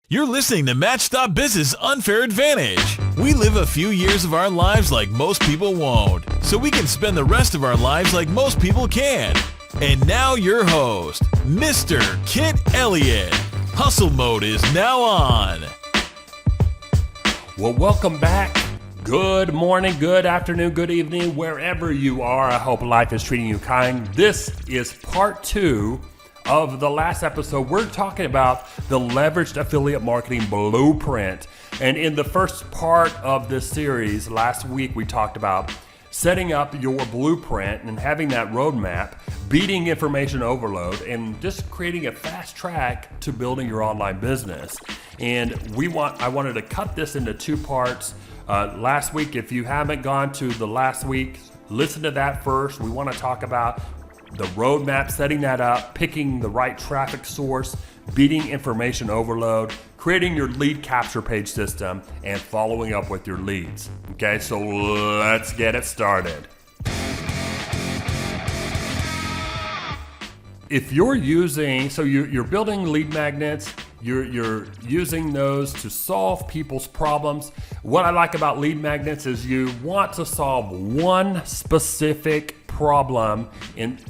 You're listening to Match.biz's Unfair Advantage. We live a few years of our lives like most people won't, so we can spend the rest of our lives like most people can. And now your host, Mr. Kit Elliott. Hustle mode is now on. Well, welcome back. Good morning, good afternoon, good evening, wherever you are. I hope life is treating you kind. This is part 2 of the last episode. We're talking about the leveraged affiliate marketing blueprint. And in the first part of this series, last week we talked about setting up your blueprint and having that roadmap, beating information overload, and just creating a fast track to building your online business. And I wanted to cut this into 2 parts. Last week, if you haven't gone to the last week, listen to that first. We want to talk about the roadmap, setting that up, picking the right traffic source, beating information overload, creating your lead capture page system, and following up with your leads. Okay, so let's get it started. If you're you're building lead magnets, you're using those to solve people's problems. What I like about lead magnets is you want to solve one specific problem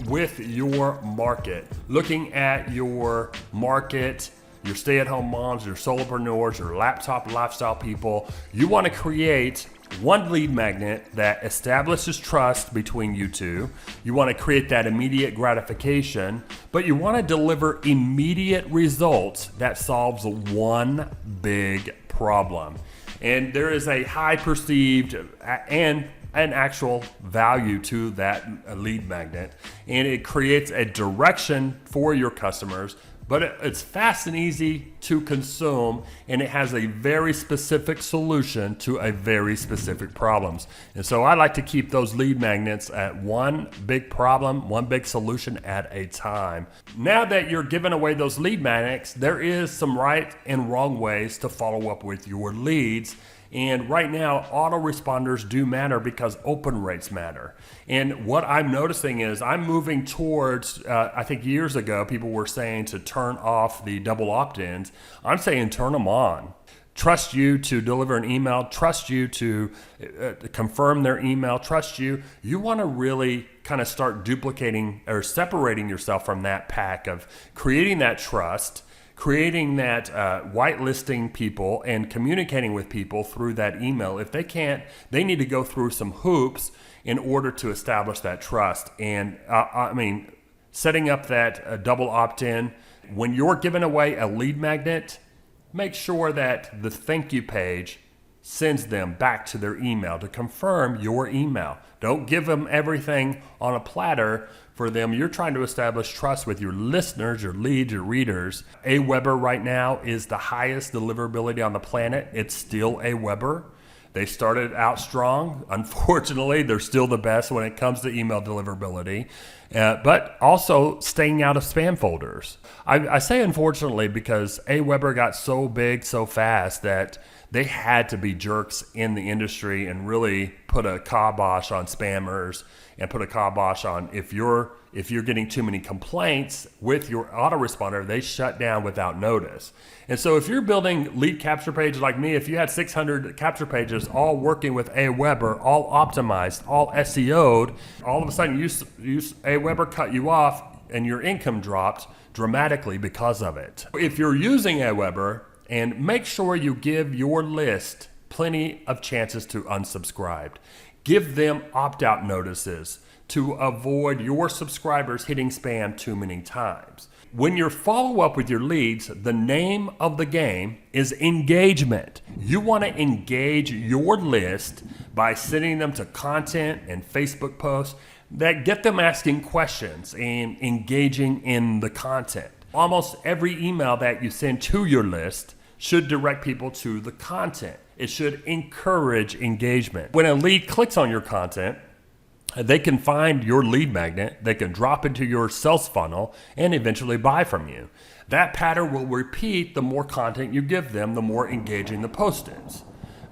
with your market. Looking at your market, your stay-at-home moms, your solopreneurs, your laptop lifestyle people, you want to create one lead magnet that establishes trust between you two. You want to create that immediate gratification, but you want to deliver immediate results that solves one big problem. And there is a high perceived and an actual value to that lead magnet, and it creates a direction for your customers, but it's fast and easy to consume, and it has a very specific solution to a very specific problems. And so I like to keep those lead magnets at one big problem, one big solution at a time. Now that you're giving away those lead magnets, there is some right and wrong ways to follow up with your leads. And right now, autoresponders do matter because open rates matter. And what I'm noticing is I'm moving towards, I think years ago, people were saying to turn off the double opt-ins. I'm saying turn them on. Trust you to deliver an email, trust you to confirm their email, trust you. You want to really kind of start duplicating or separating yourself from that pack of creating that trust, creating that whitelisting people and communicating with people through that email. If they can't, they need to go through some hoops in order to establish that trust. And setting up that double opt-in, when you're giving away a lead magnet, make sure that the thank you page sends them back to their email to confirm your email. Don't give them everything on a platter for them. You're trying to establish trust with your listeners, your leads, your readers. Aweber right now is the highest deliverability on the planet. It's still Aweber. They started out strong. Unfortunately, they're still the best when it comes to email deliverability, but also staying out of spam folders. I say unfortunately because Aweber got so big so fast that they had to be jerks in the industry and really put a kibosh on spammers and put a kibosh on if you're getting too many complaints with your autoresponder, they shut down without notice. And so if you're building lead capture pages like me, if you had 600 capture pages all working with Aweber, all optimized, all SEO'd, all of a sudden Aweber cut you off and your income dropped dramatically because of it. If you're using Aweber, and make sure you give your list plenty of chances to unsubscribe. Give them opt-out notices to avoid your subscribers hitting spam too many times. When you follow up with your leads, the name of the game is engagement. You want to engage your list by sending them to content and Facebook posts that get them asking questions and engaging in the content. Almost every email that you send to your list should direct people to the content. It should encourage engagement. When a lead clicks on your content, they can find your lead magnet, they can drop into your sales funnel, and eventually buy from you. That pattern will repeat the more content you give them, the more engaging the post is.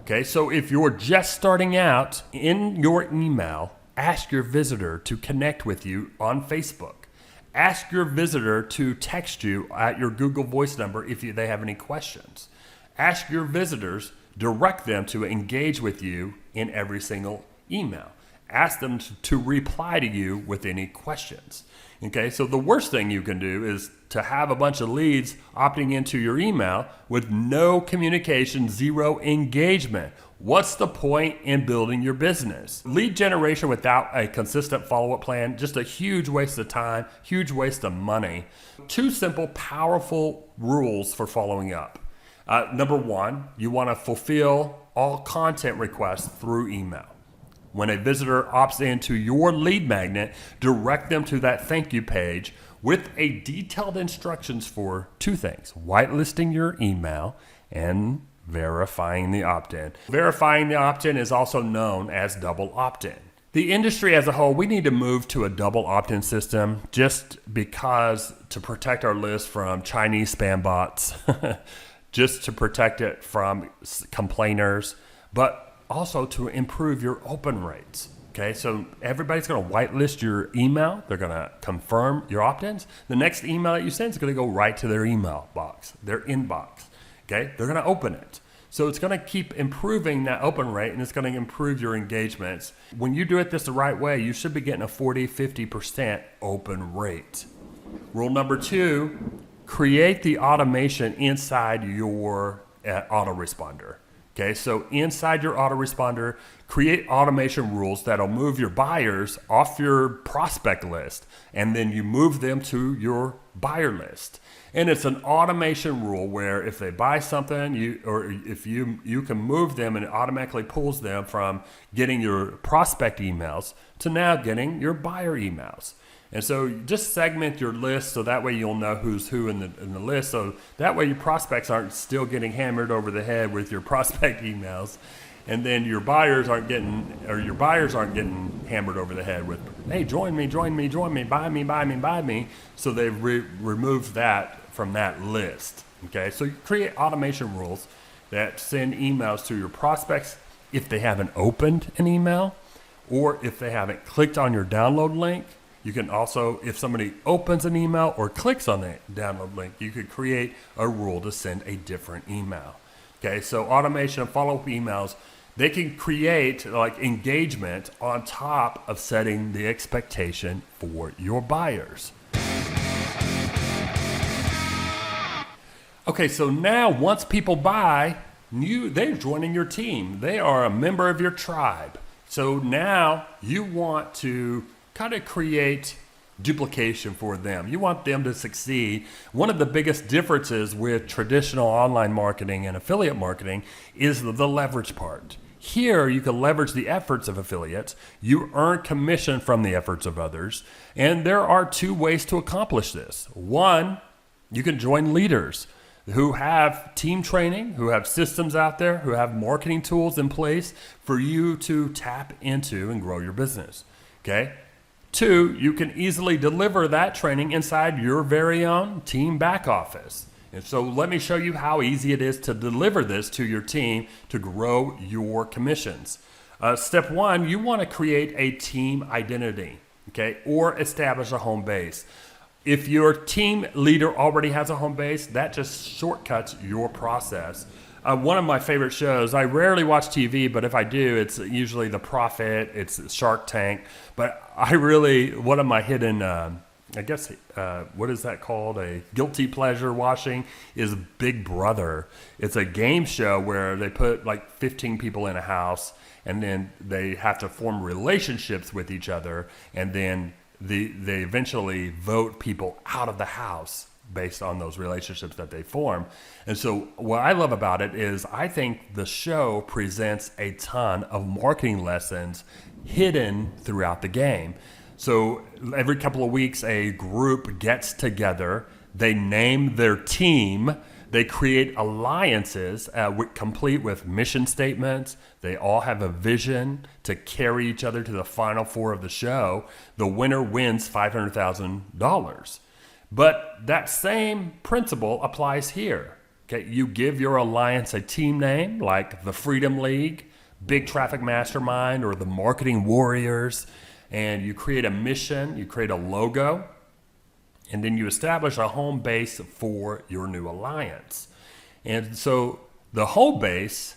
Okay, so if you're just starting out in your email, ask your visitor to connect with you on Facebook. Ask your visitor to text you at your Google Voice number if they have any questions. Ask your visitors, direct them to engage with you in every single email. Ask them to reply to you with any questions. Okay, so the worst thing you can do is to have a bunch of leads opting into your email with no communication, zero engagement. What's the point in building your business? Lead generation without a consistent follow-up plan, just a huge waste of time, huge waste of money. 2 simple, powerful rules for following up. Number 1, you want to fulfill all content requests through email. When a visitor opts into your lead magnet, direct them to that thank you page with a detailed instructions for 2 things: whitelisting your email and verifying the opt-in. Verifying the opt-in is also known as double opt-in. The industry as a whole, we need to move to a double opt-in system just because to protect our list from Chinese spam bots, just to protect it from complainers, but also to improve your open rates. Okay, so everybody's going to whitelist your email. They're going to confirm your opt-ins. The next email that you send is going to go right to their email box, their inbox. Okay, they're going to open it. So it's going to keep improving that open rate, and it's going to improve your engagements. When you do it the right way, you should be getting a 40-50% open rate. Rule number 2, create the automation inside your autoresponder. Okay, so inside your autoresponder, create automation rules that'll move your buyers off your prospect list, and then you move them to your buyer list. And it's an automation rule where if they buy something, you can move them, and it automatically pulls them from getting your prospect emails to now getting your buyer emails. And so just segment your list so that way you'll know who's who in the list. So that way your prospects aren't still getting hammered over the head with your prospect emails. And then your buyers aren't getting hammered over the head with, hey, join me, buy me. So they've removed that from that list. Okay, so you create automation rules that send emails to your prospects if they haven't opened an email or if they haven't clicked on your download link. You can also, if somebody opens an email or clicks on the download link, you could create a rule to send a different email. Okay, so automation and follow-up emails, they can create like engagement on top of setting the expectation for your buyers. Okay, so now once people buy, they're joining your team. They are a member of your tribe. So now you want to kind of create duplication for them. You want them to succeed. One of the biggest differences with traditional online marketing and affiliate marketing is the leverage part. Here, you can leverage the efforts of affiliates. You earn commission from the efforts of others. And there are 2 ways to accomplish this. 1, you can join leaders who have team training, who have systems out there, who have marketing tools in place for you to tap into and grow your business. Okay? 2, you can easily deliver that training inside your very own team back office. And so let me show you how easy it is to deliver this to your team to grow your commissions. Step 1, you want to create a team identity, okay, or establish a home base. If your team leader already has a home base, that just shortcuts your process. One of my favorite shows, I rarely watch TV, but if I do, it's usually The Profit, it's Shark Tank. But one of my hidden, what is that called? A guilty pleasure watching is Big Brother. It's a game show where they put like 15 people in a house, and then they have to form relationships with each other, and then they eventually vote people out of the house based on those relationships that they form. And so what I love about it is I think the show presents a ton of marketing lessons hidden throughout the game. So every couple of weeks, a group gets together, they name their team, they create alliances complete with mission statements. They all have a vision to carry each other to the final 4 of the show. The winner wins $500,000. But that same principle applies here. Okay, you give your alliance a team name like the Freedom League, Big Traffic Mastermind, or the Marketing Warriors, and you create a mission, you create a logo, And then you establish a home base for your new alliance. And so the home base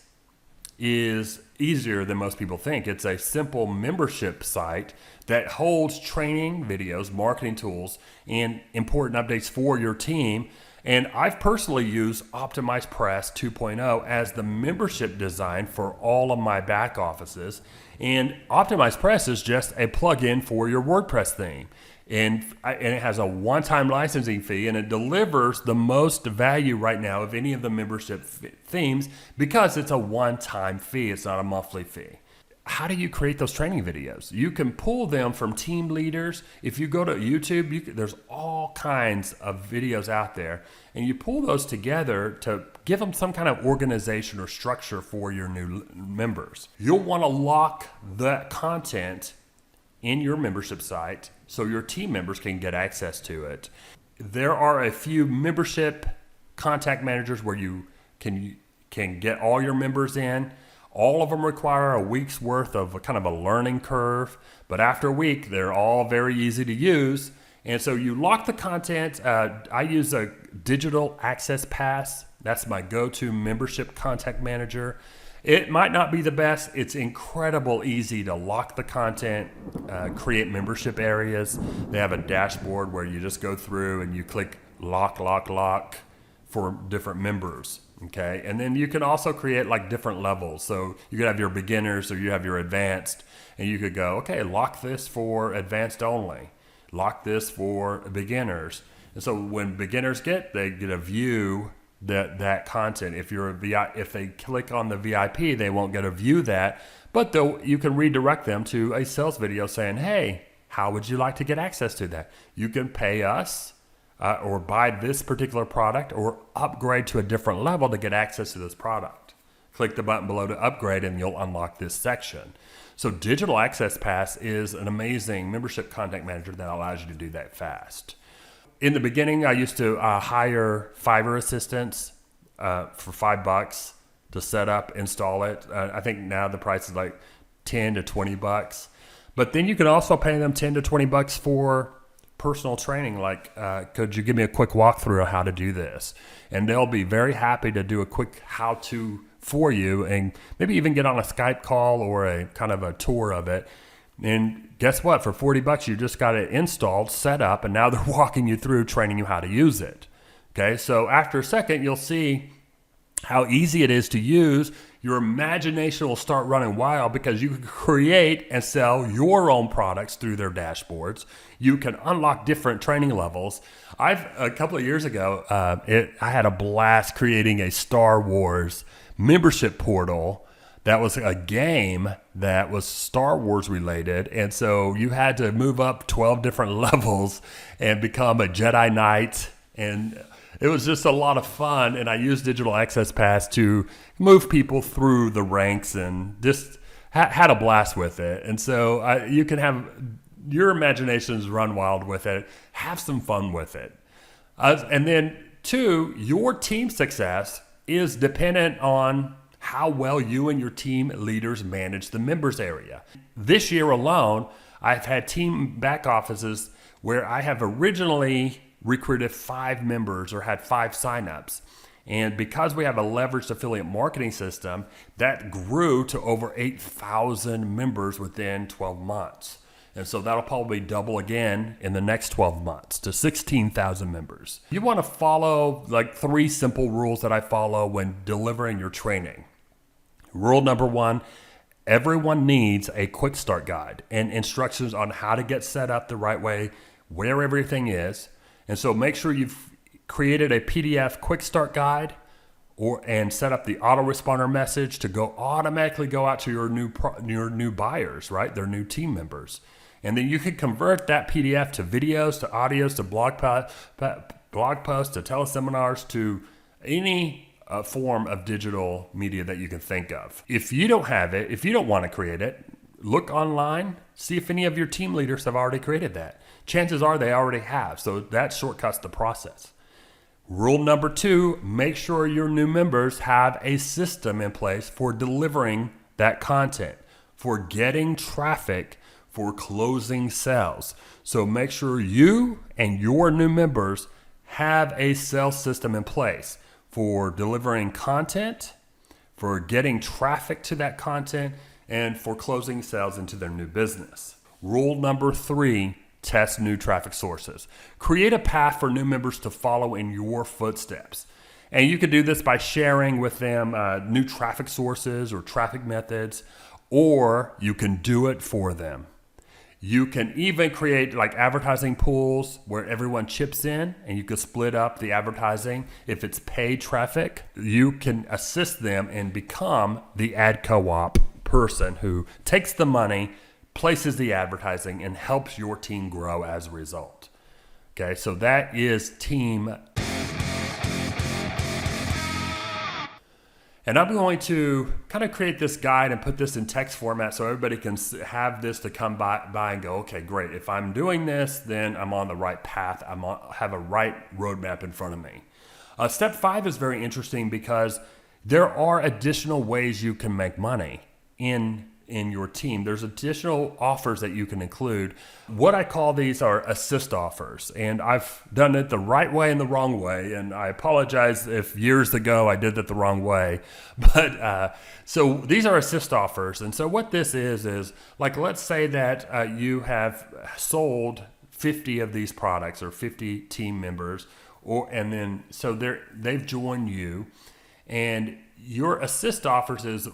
is easier than most people think. It's a simple membership site that holds training videos, marketing tools, and important updates for your team. And I've personally used Optimize Press 2.0 as the membership design for all of my back offices. And Optimize Press is just a plugin for your WordPress theme. And it has a one-time licensing fee, and it delivers the most value right now of any of the membership themes because it's a one-time fee. It's not a monthly fee. How do you create those training videos? You can pull them from team leaders. If you go to YouTube, there's all kinds of videos out there, and you pull those together to give them some kind of organization or structure for your new members. You'll want to lock that content in your membership site so your team members can get access to it. There are a few membership contact managers where you can get all your members in. All of them require a week's worth of a kind of a learning curve, but after a week, they're all very easy to use. And so you lock the content. I use a digital access pass. That's my go-to membership contact manager. It might not be the best. It's incredible easy to lock the content, create membership areas. They have a dashboard where you just go through and you click lock, lock, lock for different members. Okay. And then you can also create like different levels. So you could have your beginners or you have your advanced, and you could go, okay, lock this for advanced only, lock this for beginners. And so when beginners they get a view that content. If they click on the VIP, they won't get a view that, but you can redirect them to a sales video saying, hey, how would you like to get access to that? You can pay us or buy this particular product or upgrade to a different level to get access to this product. Click the button below to upgrade and you'll unlock this section. So Digital Access Pass is an amazing membership contact manager that allows you to do that fast. In the beginning, I used to hire Fiverr assistants for $5 to set up, install it. I think now the price is like $10 to $20. But then you can also pay them $10 to $20 for personal training. Like, could you give me a quick walkthrough of how to do this? And they'll be very happy to do a quick how-to for you, and maybe even get on a Skype call or a kind of a tour of it. And guess what? For $40, you just got it installed, set up, and now they're walking you through, training you how to use it. Okay, so after a second, you'll see how easy it is to use. Your imagination will start running wild because you can create and sell your own products through their dashboards. You can unlock different training levels. A couple of years ago, I had a blast creating a Star Wars membership portal that was a game that was Star Wars related. And so you had to move up 12 different levels and become a Jedi Knight. And it was just a lot of fun. And I used Digital Access Pass to move people through the ranks and just had a blast with it. And so you can have your imaginations run wild with it. Have some fun with it. And then two, your team success is dependent on how well you and your team leaders manage the members area. This year alone, I've had team back offices where I have originally recruited 5 members or had 5 signups. And because we have a leveraged affiliate marketing system, that grew to over 8,000 members within 12 months. And so that'll probably double again in the next 12 months to 16,000 members. You want to follow like 3 simple rules that I follow when delivering your training. Rule number 1, everyone needs a quick start guide and instructions on how to get set up the right way, where everything is. And so make sure you've created a PDF quick start guide and set up the autoresponder message to automatically go out to your new buyers, right? Their new team members. And then you can convert that PDF to videos, to audios, to blog posts, to teleseminars, to any form of digital media that you can think of. If you don't have it, if you don't want to create it, look online, see if any of your team leaders have already created that. Chances are they already have, so that shortcuts the process. Rule number 2, make sure your new members have a system in place for delivering that content, for getting traffic, for closing sales. So make sure you and your new members have a sales system in place for delivering content, for getting traffic to that content, and for closing sales into their new business. Rule number 3, test new traffic sources. Create a path for new members to follow in your footsteps. And you could do this by sharing with them new traffic sources or traffic methods, or you can do it for them. You can even create like advertising pools where everyone chips in, and you can split up the advertising. If it's paid traffic, you can assist them and become the ad co-op person who takes the money, places the advertising, and helps your team grow as a result. Okay, so that is team. And I'm going to kind of create this guide and put this in text format so everybody can have this to come by and go, okay, great. If I'm doing this, then I'm on the right path. Have a right roadmap in front of me. Step 5 is very interesting because there are additional ways you can make money in your team. There's additional offers that you can include. What I call these are assist offers, and I've done it the right way and the wrong way, and I apologize if years ago I did it the wrong way, but so these are assist offers. And so what this is like, let's say that you have sold 50 of these products or 50 team members, and then so they've joined you, and your assist offers is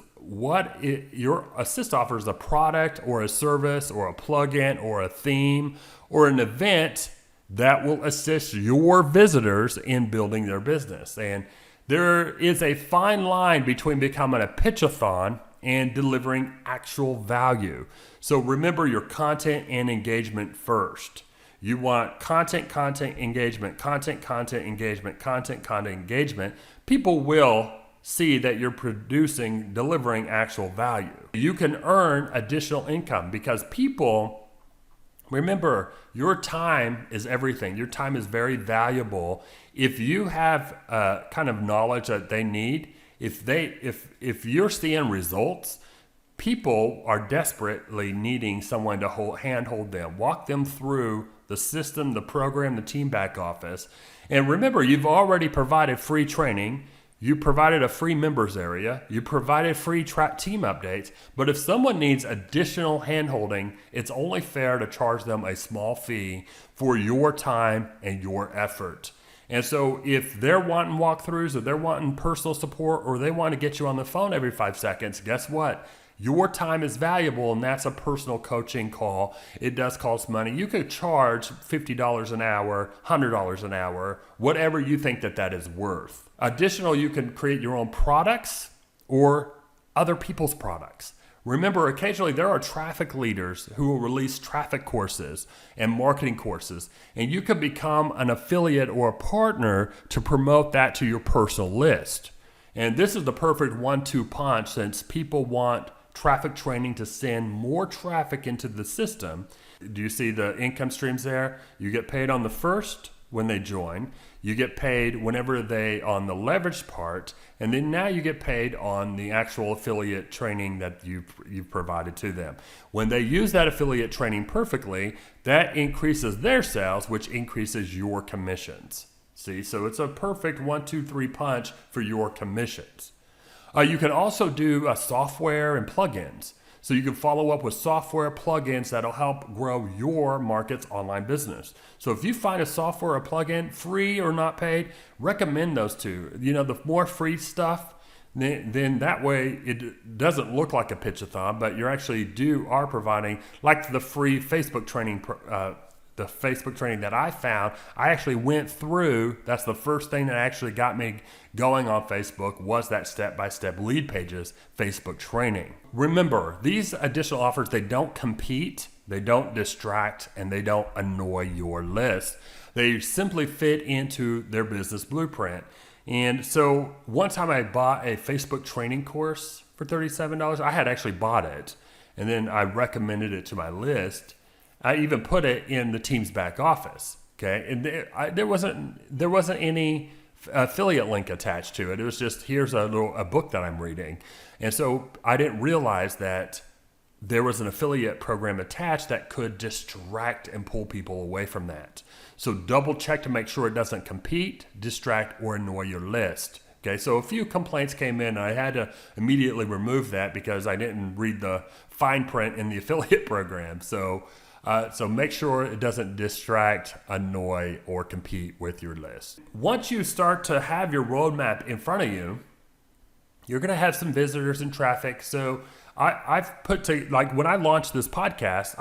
your assist offers a product or a service or a plugin or a theme or an event that will assist your visitors in building their business. And there is a fine line between becoming a pitch-a-thon and delivering actual value. So remember your content and engagement first. You want content, engagement, content, engagement, content, engagement. People will see that you're delivering actual value. You can earn additional income because people, remember, your time is everything. Your time is very valuable. If you have kind of knowledge that they need, if you're seeing results, people are desperately needing someone to handhold them, walk them through the system, the program, the team back office. And remember, you've already provided free training. You provided a free members area. You provided free team updates. But if someone needs additional handholding, it's only fair to charge them a small fee for your time and your effort. And so if they're wanting walkthroughs or they're wanting personal support or they want to get you on the phone every 5 seconds, guess what? Your time is valuable, and that's a personal coaching call. It does cost money. You could charge $50 an hour, $100 an hour, whatever you think that is worth. Additional, you can create your own products or other people's products. Remember, occasionally there are traffic leaders who will release traffic courses and marketing courses, and you can become an affiliate or a partner to promote that to your personal list. And this is the perfect 1-2 punch, since people want traffic training to send more traffic into the system. Do you see the income streams there? You get paid on the first when they join. You get paid whenever they on the leverage part, and then now you get paid on the actual affiliate training that you've provided to them. When they use that affiliate training perfectly, that increases their sales, which increases your commissions. See, so it's a perfect 1-2-3 punch for your commissions. You can also do software and plugins. So you can follow up with software plugins that'll help grow your market's online business. So if you find a software or plugin, free or not paid, recommend those two. The more free stuff, then that way it doesn't look like a pitch-a-thon, but you actually are providing, like the free Facebook training. The Facebook training that I found, I actually went through. That's the first thing that actually got me going on Facebook, was that step-by-step lead pages Facebook training. Remember, these additional offers, they don't compete, they don't distract, and they don't annoy your list. They simply fit into their business blueprint. And so one time I bought a Facebook training course for $37. I had actually bought it, and then I recommended it to my list. I even put it in the team's back office, okay? And there wasn't any affiliate link attached to it. It was just, here's a book that I'm reading. And so I didn't realize that there was an affiliate program attached that could distract and pull people away from that. So double check to make sure it doesn't compete, distract, or annoy your list. Okay, so a few complaints came in. And I had to immediately remove that because I didn't read the fine print in the affiliate program. So make sure it doesn't distract, annoy, or compete with your list. Once you start to have your roadmap in front of you, you're going to have some visitors and traffic. So I've put to, like, when I launched this podcast,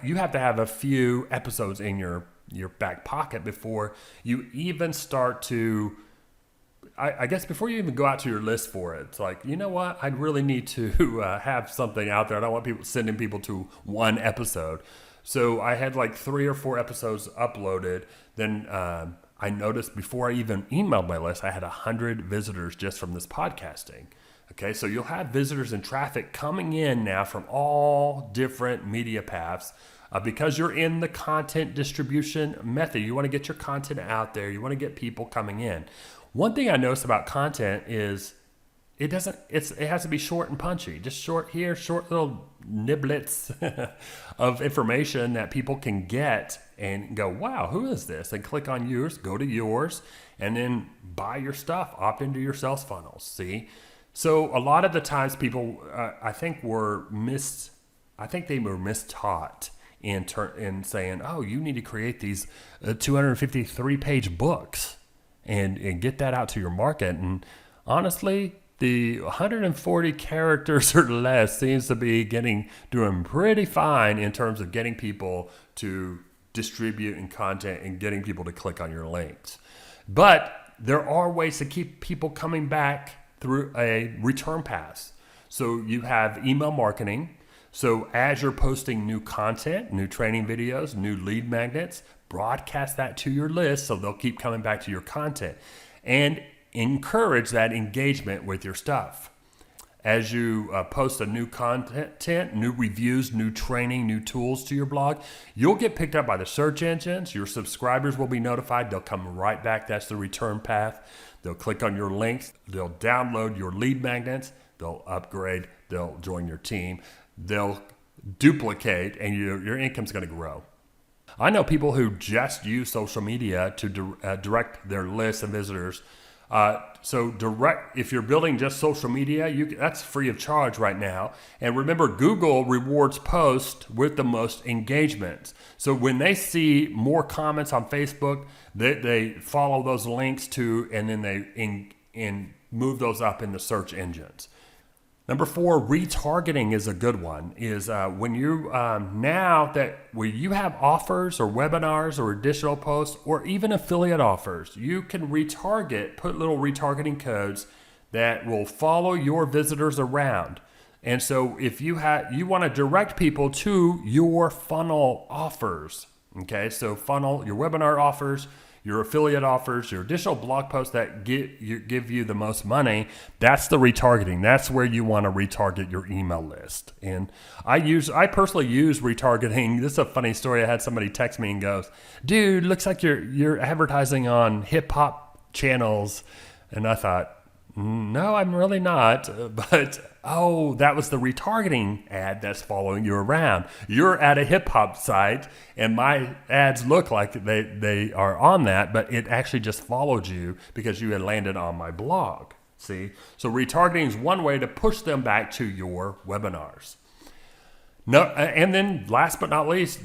you have to have a few episodes in your back pocket before you even start to, I guess before you even go out to your list for it. It's like, you know what? I really need to have something out there. I don't want people sending people to one episode. So I had like 3 or 4 episodes uploaded. Then I noticed before I even emailed my list, I had 100 visitors just from this podcasting. Okay, so you'll have visitors and traffic coming in now from all different media paths because you're in the content distribution method. You want to get your content out there. You want to get people coming in. One thing I noticed about content is it has to be short and punchy. Just short little niblets of information that people can get and go, wow, who is this? And click on yours, go to yours, and then buy your stuff, opt into your sales funnels. See? So a lot of the times people, I think they were mistaught in saying, oh, you need to create these 253-page books and get that out to your market. And honestly, the 140 characters or less seems to be doing pretty fine in terms of getting people to distribute in content and getting people to click on your links. But there are ways to keep people coming back through a return path. So you have email marketing. So as you're posting new content, new training videos, new lead magnets, broadcast that to your list so they'll keep coming back to your content and encourage that engagement with your stuff. As you post a new content, new reviews, new training, new tools to your blog, you'll get picked up by the search engines. Your subscribers will be notified. They'll come right back. That's the return path. They'll click on your links. They'll download your lead magnets. They'll upgrade. They'll join your team. They'll duplicate, and your income's going to grow. I know people who just use social media to direct their lists and visitors. If you're building just social media, that's free of charge right now. And remember, Google rewards posts with the most engagement. So when they see more comments on Facebook, they follow those links to, and then they move those up in the search engines. Number 4, retargeting is a good one. Is when you where you have offers or webinars or additional posts or even affiliate offers, you can retarget, put little retargeting codes that will follow your visitors around. And so if you want to direct people to your funnel offers, okay? So funnel, your webinar offers, your affiliate offers, your additional blog posts that give you the most money, that's the retargeting. That's where you want to retarget your email list. And I personally use retargeting. This is a funny story. I had somebody text me and goes, dude, looks like you're advertising on hip hop channels. And I thought, no, I'm really not. But, that was the retargeting ad that's following you around. You're at a hip hop site and my ads look like they are on that, but it actually just followed you because you had landed on my blog. See? So retargeting is one way to push them back to your webinars. No, and then last but not least,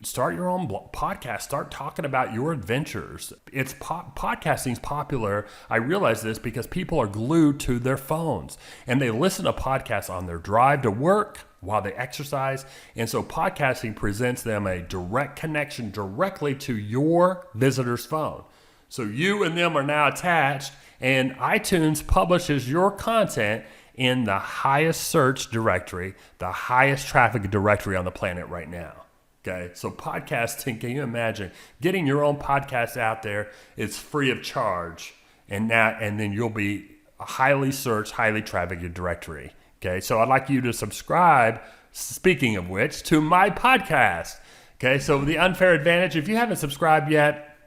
start your own podcast. Start talking about your adventures. Podcasting's popular. I realize this because people are glued to their phones and they listen to podcasts on their drive to work, while they exercise. And so podcasting presents them a direct connection directly to your visitor's phone. So you and them are now attached, and iTunes publishes your content in the highest search directory, the highest traffic directory on the planet right now. Okay, so podcasting, can you imagine getting your own podcast out there? It's free of charge, and then you'll be a highly searched, highly trafficked directory. Okay, so I'd like you to subscribe, speaking of which, to my podcast. Okay, so The Unfair Advantage, if you haven't subscribed yet,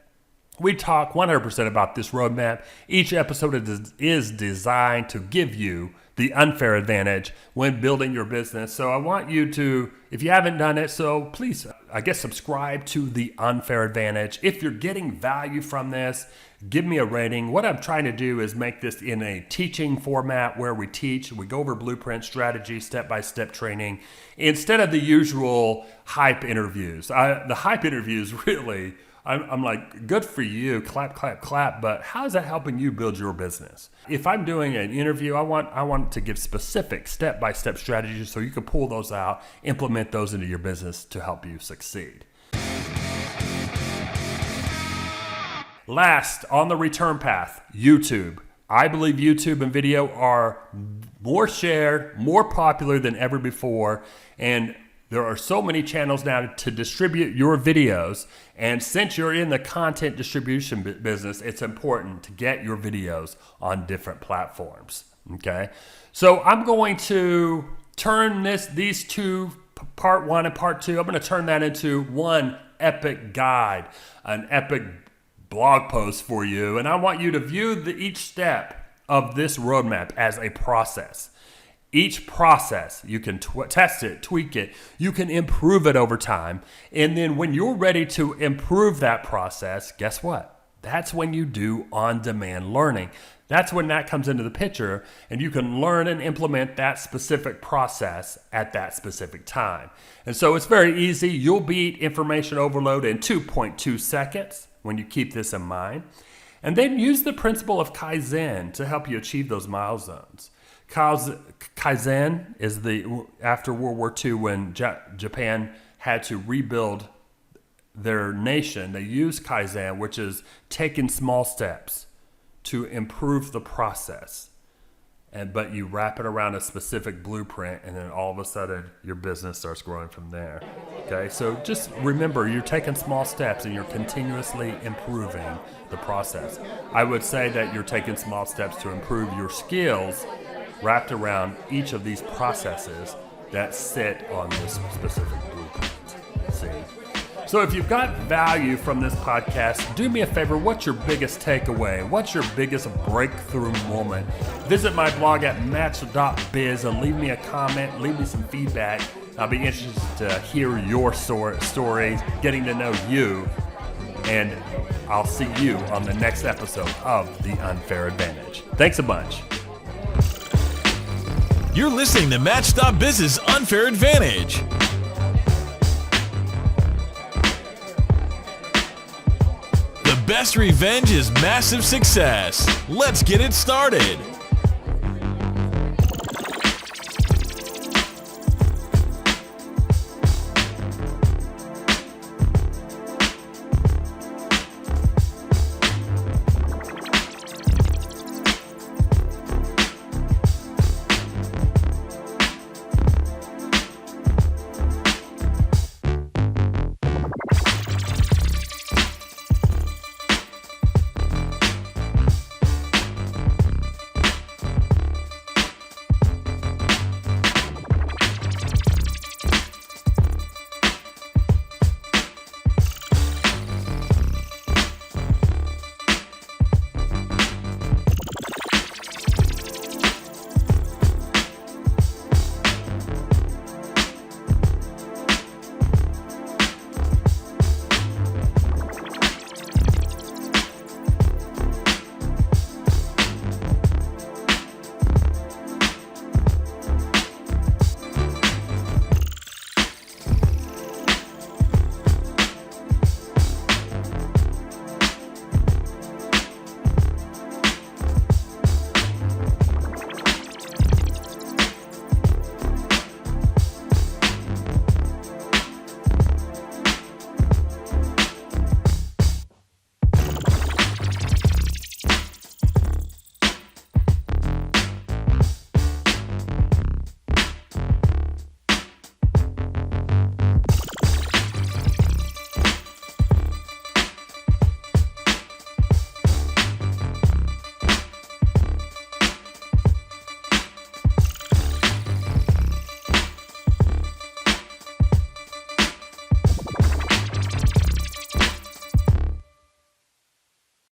we talk 100% about this roadmap. Each episode is designed to give you the unfair advantage when building your business. So I want you to, if you haven't done it, so please, subscribe to the unfair advantage. If you're getting value from this, give me a rating. What I'm trying to do is make this in a teaching format where we go over blueprint strategy, step-by-step training, instead of the usual hype interviews. The hype interviews really, I'm like, good for you, clap, clap, clap, but how is that helping you build your business? If I'm doing an interview, I want to give specific step-by-step strategies so you can pull those out, implement those into your business to help you succeed. Last, on the return path, YouTube. I believe YouTube and video are more shared, more popular than ever before, and there are so many channels now to distribute your videos. And since you're in the content distribution business, it's important to get your videos on different platforms. Okay, so I'm going to turn these two, part one and part two, I'm going to turn that into one epic guide, an epic blog post for you. And I want you to view each step of this roadmap as a process. Each process, you can test it, tweak it, you can improve it over time. And then when you're ready to improve that process, guess what? That's when you do on-demand learning. That's when that comes into the picture, and you can learn and implement that specific process at that specific time. And so it's very easy. You'll beat information overload in 2.2 seconds when you keep this in mind. And then use the principle of Kaizen to help you achieve those milestones. Kaizen is after World War II, when Japan had to rebuild their nation, they used Kaizen, which is taking small steps to improve the process. But you wrap it around a specific blueprint, and then all of a sudden your business starts growing from there. Okay, so just remember, you're taking small steps and you're continuously improving the process. I would say that you're taking small steps to improve your skills wrapped around each of these processes that sit on this specific blueprint. See? So if you've got value from this podcast, do me a favor. What's your biggest takeaway? What's your biggest breakthrough moment? Visit my blog at Match.biz and leave me a comment, leave me some feedback. I'll be interested to hear your stories, getting to know you, and I'll see you on the next episode of The Unfair Advantage. Thanks a bunch. You're listening to Match.biz's Unfair Advantage. The best revenge is massive success. Let's get it started.